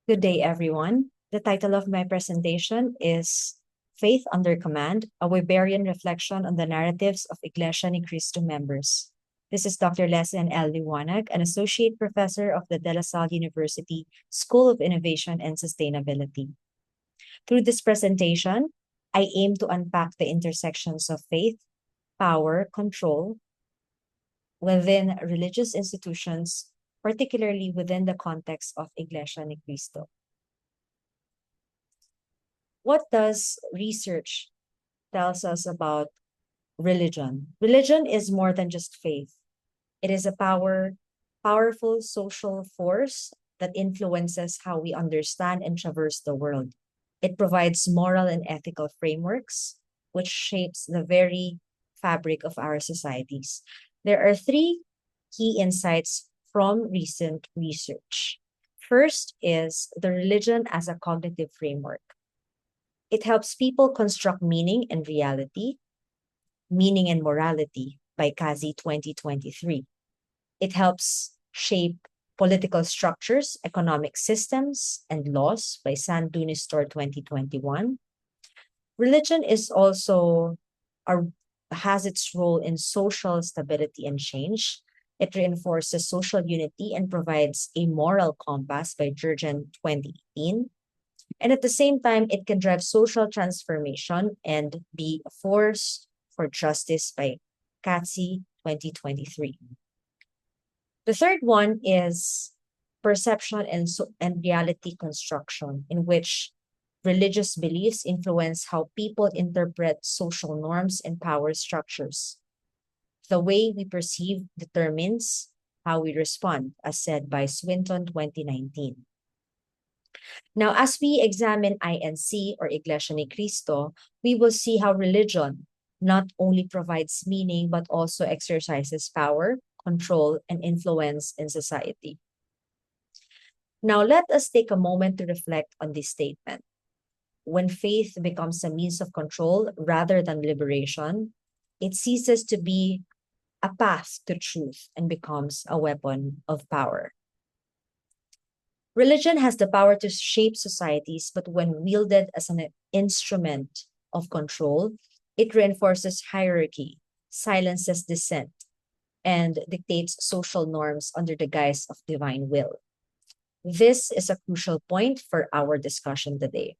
Good day, everyone. The title of my presentation is Faith Under Command, a Weberian reflection on the narratives of Iglesia ni Cristo members. This is Dr. Leslyn L. Liwanag, an associate professor of the De La Salle University School of Innovation and Sustainability. Through this presentation, I aim to unpack the intersections of faith, power, control within religious institutions, particularly within the context of Iglesia ni Cristo. What does research tells us about religion? Religion is more than just faith. It is a powerful social force that influences how we understand and traverse the world. It provides moral and ethical frameworks, which shapes the very fabric of our societies. There are three key insights from recent research. First is the religion as a cognitive framework. It helps people construct meaning and reality, Meaning and Morality by Kazi 2023. It helps shape political structures, economic systems, and laws by San Dunistor 2021. Religion is also has its role in social stability and change. It reinforces social unity and provides a moral compass by Jurgen 2018. And at the same time, it can drive social transformation and be a force for justice by Katsi 2023. The third one is perception and reality construction, in which religious beliefs influence how people interpret social norms and power structures. The way we perceive determines how we respond, as said by Swinton 2019. Now, as we examine INC or Iglesia ni Cristo, we will see how religion not only provides meaning, but also exercises power, control, and influence in society. Now, let us take a moment to reflect on this statement. When faith becomes a means of control rather than liberation, it ceases to be a path to truth and becomes a weapon of power. Religion has the power to shape societies, but when wielded as an instrument of control, it reinforces hierarchy, silences dissent, and dictates social norms under the guise of divine will. This is a crucial point for our discussion today.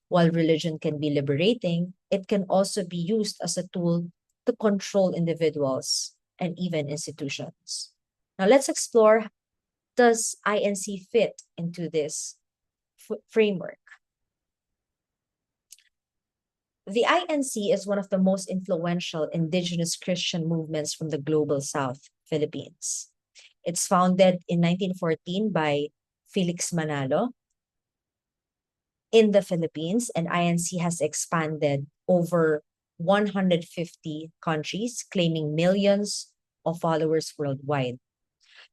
While religion can be liberating, it can also be used as a tool to control individuals and even institutions. Now let's explore, does INC fit into this framework? The INC is one of the most influential indigenous Christian movements from the global South, Philippines. It's founded in 1914 by Felix Manalo in the Philippines, and INC has expanded over 150 countries, claiming millions of followers worldwide.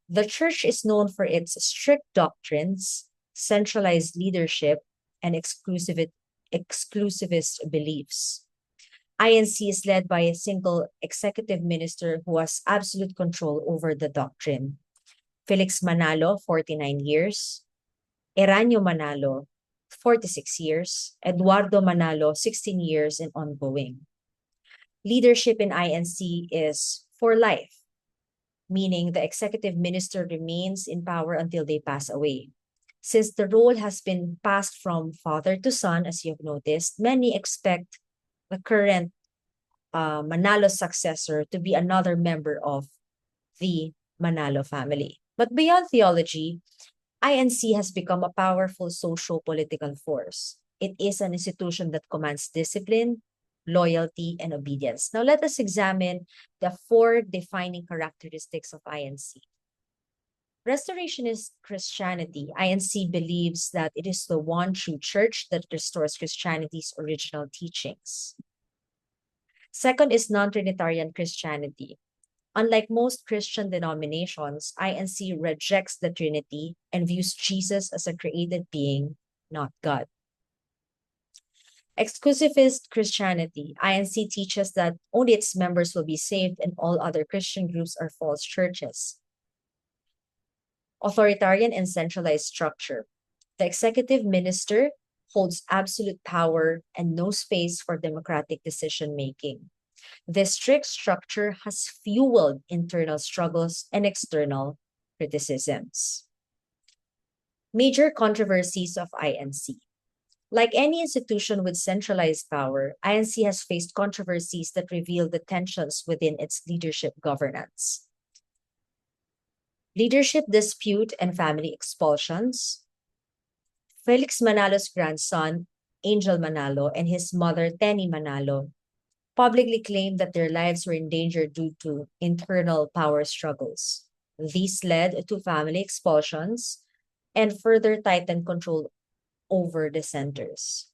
The church is known for its strict doctrines, centralized leadership, and exclusivist beliefs. INC is led by a single executive minister who has absolute control over the doctrine. Felix Manalo, 49 years. Eranio Manalo, 46 years. Eduardo Manalo, 16 years and ongoing. Leadership in INC is for life, meaning the executive minister remains in power until they pass away. Since the role has been passed from father to son, as you've noticed, many expect the current Manalo successor to be another member of the Manalo family. But beyond theology, INC has become a powerful socio-political force. It is an institution that commands discipline, loyalty, and obedience. Now let us examine the four defining characteristics of INC. Restorationist Christianity. INC believes that it is the one true church that restores Christianity's original teachings. Second is non-Trinitarian Christianity. Unlike most Christian denominations, INC rejects the Trinity and views Jesus as a created being, not God. Exclusivist Christianity. INC teaches that only its members will be saved and all other Christian groups are false churches. Authoritarian and centralized structure. The executive minister holds absolute power and no space for democratic decision making. This strict structure has fueled internal struggles and external criticisms. Major controversies of INC. Like any institution with centralized power, INC has faced controversies that reveal the tensions within its leadership governance. Leadership dispute and family expulsions. Felix Manalo's grandson, Angel Manalo, and his mother, Tenny Manalo, publicly claimed that their lives were in danger due to internal power struggles. These led to family expulsions and further tightened control over the centers.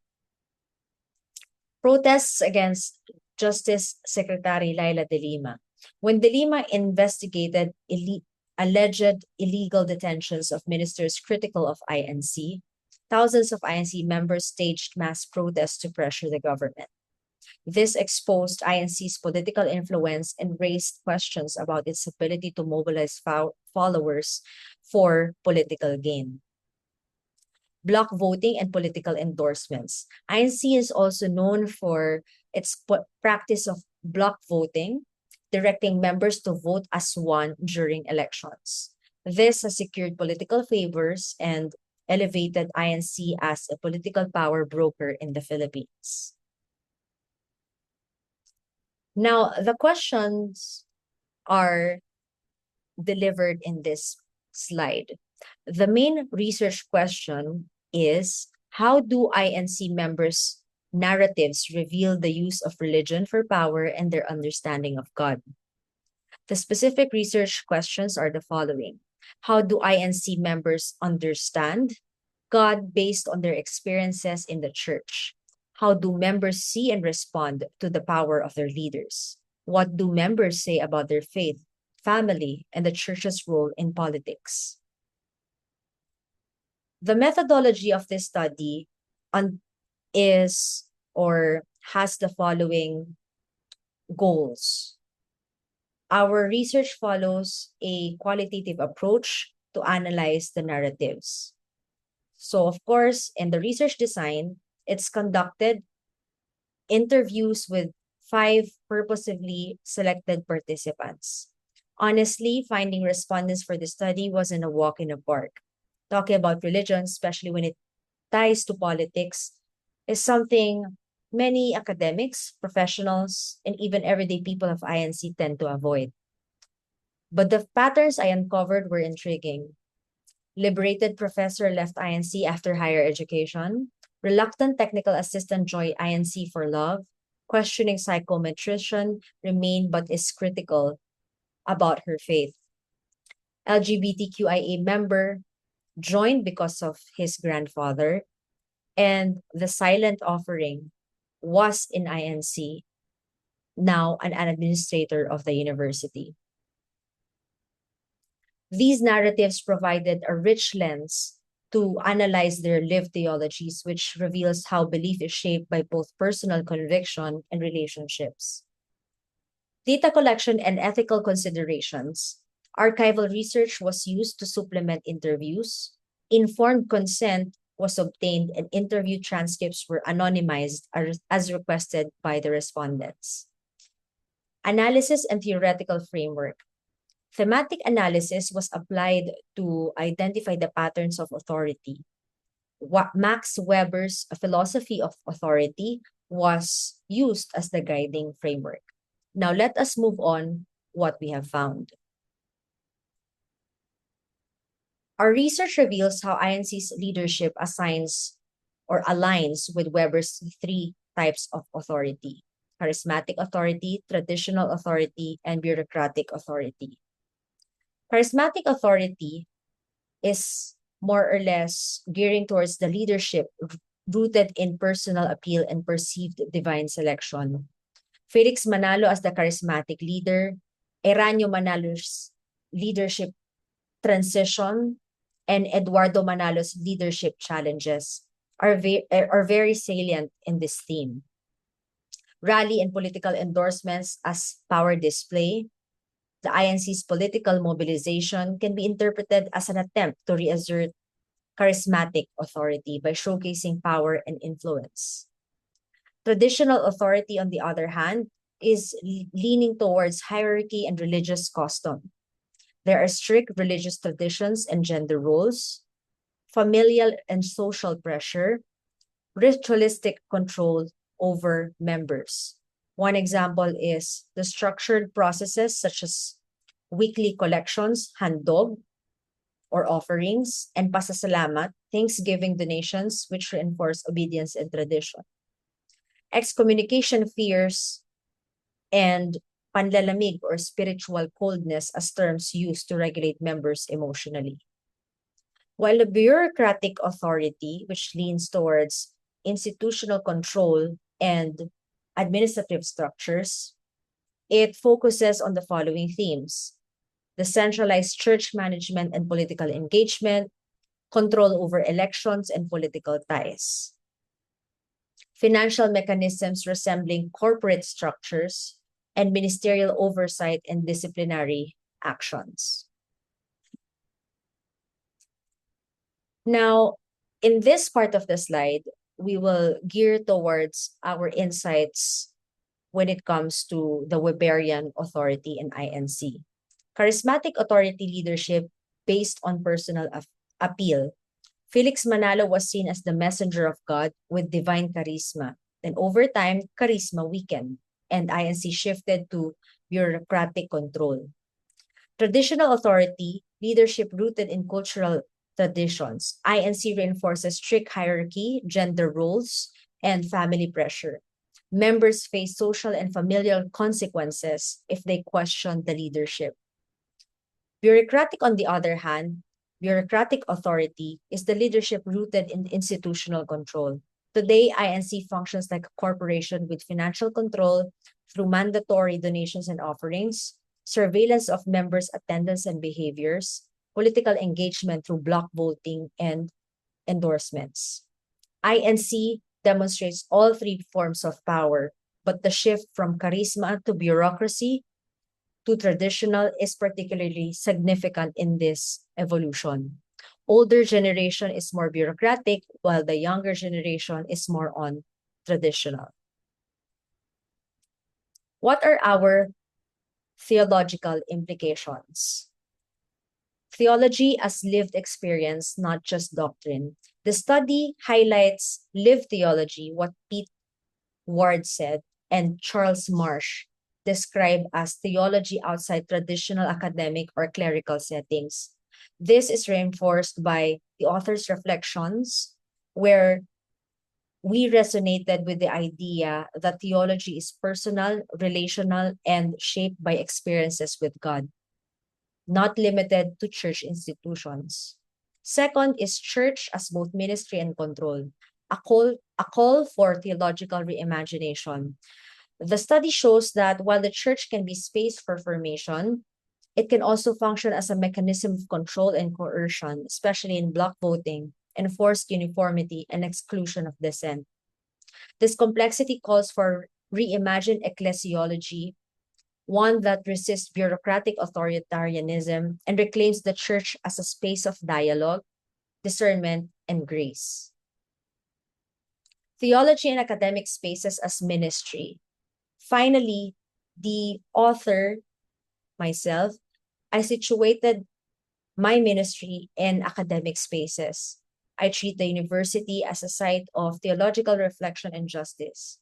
Protests against Justice Secretary Laila de Lima. When de Lima investigated alleged illegal detentions of ministers critical of INC, thousands of INC members staged mass protests to pressure the government. This exposed INC's political influence and raised questions about its ability to mobilize followers for political gain. Block voting and political endorsements. INC is also known for its practice of block voting, directing members to vote as one during elections. This has secured political favors and elevated INC as a political power broker in the Philippines. Now, the questions are delivered in this slide. The main research question is, how do INC members' narratives reveal the use of religion for power and their understanding of God? The specific research questions are the following. How do INC members understand God based on their experiences in the church? How do members see and respond to the power of their leaders? What do members say about their faith, family, and the church's role in politics? The methodology of this study has the following goals. Our research follows a qualitative approach to analyze the narratives. So, of course, in the research design, it's conducted interviews with 5 purposefully selected participants. Honestly, finding respondents for the study wasn't a walk in the park. Talking about religion, especially when it ties to politics, is something many academics, professionals, and even everyday people of INC tend to avoid. But the patterns I uncovered were intriguing. Liberated professor left INC after higher education. Reluctant technical assistant joined INC for love. Questioning psychometrician remained but is critical about her faith. LGBTQIA member joined because of his grandfather. And the silent offering was in INC, now an administrator of the university. These narratives provided a rich lens to analyze their lived theologies, which reveals how belief is shaped by both personal conviction and relationships. Data collection and ethical considerations. Archival research was used to supplement interviews. Informed consent was obtained and interview transcripts were anonymized as requested by the respondents. Analysis and theoretical framework. Thematic analysis was applied to identify the patterns of authority. Max Weber's philosophy of authority was used as the guiding framework. Now let us move on what we have found. Our research reveals how INC's leadership assigns or aligns with Weber's 3 types of authority: charismatic authority, traditional authority, and bureaucratic authority. Charismatic authority is more or less gearing towards the leadership rooted in personal appeal and perceived divine selection. Felix Manalo as the charismatic leader, Eranio Manalo's leadership transition, and Eduardo Manalo's leadership challenges are very salient in this theme. Rally and political endorsements as power display. The INC's political mobilization can be interpreted as an attempt to reassert charismatic authority by showcasing power and influence. Traditional authority, on the other hand, is leaning towards hierarchy and religious custom. There are strict religious traditions and gender roles, familial and social pressure, ritualistic control over members. One example is the structured processes such as weekly collections, handog, or offerings, and pasasalamat, thanksgiving donations, which reinforce obedience and tradition. Excommunication fears and panlalamig or spiritual coldness as terms used to regulate members emotionally. While the bureaucratic authority, which leans towards institutional control and administrative structures, it focuses on the following themes: the centralized church management and political engagement, control over elections and political ties, financial mechanisms resembling corporate structures, and ministerial oversight and disciplinary actions. Now, in this part of the slide, we will gear towards our insights when it comes to the Weberian authority and INC. Charismatic authority leadership based on personal appeal. Felix Manalo was seen as the messenger of God with divine charisma. And over time, charisma weakened, and INC shifted to bureaucratic control. Traditional authority, leadership rooted in cultural traditions. INC reinforces strict hierarchy, gender roles, and family pressure. Members face social and familial consequences if they question the leadership. Bureaucratic, on the other hand, bureaucratic authority is the leadership rooted in institutional control. Today, INC functions like a corporation with financial control through mandatory donations and offerings, surveillance of members' attendance and behaviors, political engagement through block voting, and endorsements. INC demonstrates all three forms of power, but the shift from charisma to bureaucracy to traditional is particularly significant in this evolution. Older generation is more bureaucratic, while the younger generation is more on traditional. What are our theological implications? Theology as lived experience, not just doctrine. The study highlights lived theology, what Pete Ward said, and Charles Marsh described as theology outside traditional academic or clerical settings. This is reinforced by the author's reflections, where we resonated with the idea that theology is personal, relational, and shaped by experiences with God, not limited to church institutions. Second is church as both ministry and control, a call for theological reimagination. The study shows that while the church can be space for formation, it can also function as a mechanism of control and coercion, especially in block voting, enforced uniformity, and exclusion of dissent. This complexity calls for reimagined ecclesiology, one that resists bureaucratic authoritarianism and reclaims the church as a space of dialogue, discernment, and grace. Theology and academic spaces as ministry. Finally, the author, myself, I situated my ministry in academic spaces. I treat the university as a site of theological reflection and justice.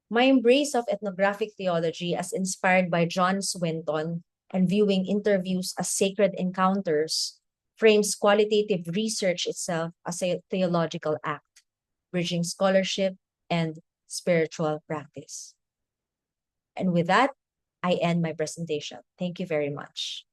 My embrace of ethnographic theology, as inspired by John Swinton, and viewing interviews as sacred encounters, frames qualitative research itself as a theological act, bridging scholarship and spiritual practice. And with that, I end my presentation. Thank you very much.